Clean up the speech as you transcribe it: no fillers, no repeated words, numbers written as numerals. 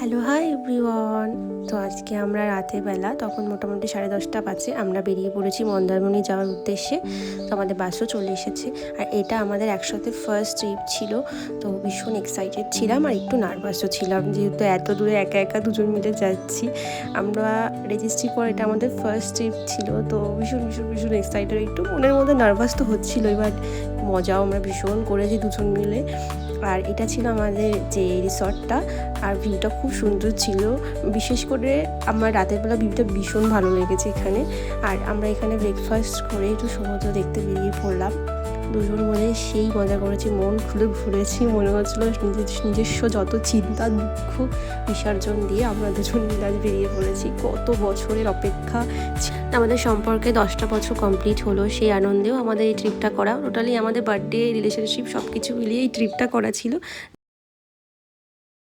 Hello hi everyone. তো আজকে আমরা রাতের বেলা তখন মোটামুটি 10:30 বাজে আমরা বেরিয়ে পড়েছি মন্দারমণি যাওয়ার উদ্দেশ্যে। তো আমাদের বাসও চলে এসেছে আর এটা আমাদের একসাথে ফার্স্ট ট্রিপ ছিল। তো ভীষণ এক্সাইটেড ছিলাম আর একটু নার্ভাসও ছিলাম, যেহেতু এত দূরে একা একা দুজন মিলে যাচ্ছি। আমরা রেজিস্ট্রি পর এটা আমাদের ফার্স্ট ট্রিপ ছিল, তো ভীষণ ভীষণ ভীষণ এক্সাইটেড, একটু মনের মধ্যে নার্ভাস তো হচ্ছিল। এবার মজাও আমরা ভীষণ করেছি দুজন মিলে। আর এটা ছিল আমাদের যে রিসর্টটা, আর ভিউটা খুব সুন্দর ছিল। বিশেষ করে আমার রাতের বেলা ভিউটা ভীষণ ভালো লেগেছে এখানে। আর আমরা এখানে ব্রেকফাস্ট করে একটু সমুদ্র দেখতে বেরিয়ে পড়লাম দুজন মিলে। সেই মজা করেছি, মন খুলে ঘুরেছি, মনে হচ্ছিলো নিজস্ব যত চিন্তা দুঃখ বিসর্জন দিয়ে আমরা দুজন মিলে আজ বেরিয়ে পড়েছি। কত বছরের অপেক্ষা, আমাদের সম্পর্কে 10টা বছর কমপ্লিট হলো। সেই আনন্দেও আমাদের এই ট্রিপটা করা, টোটালি আমাদের বার্থডে রিলেশনশিপ সব কিছু মিলিয়ে এই ট্রিপটা করা ছিল।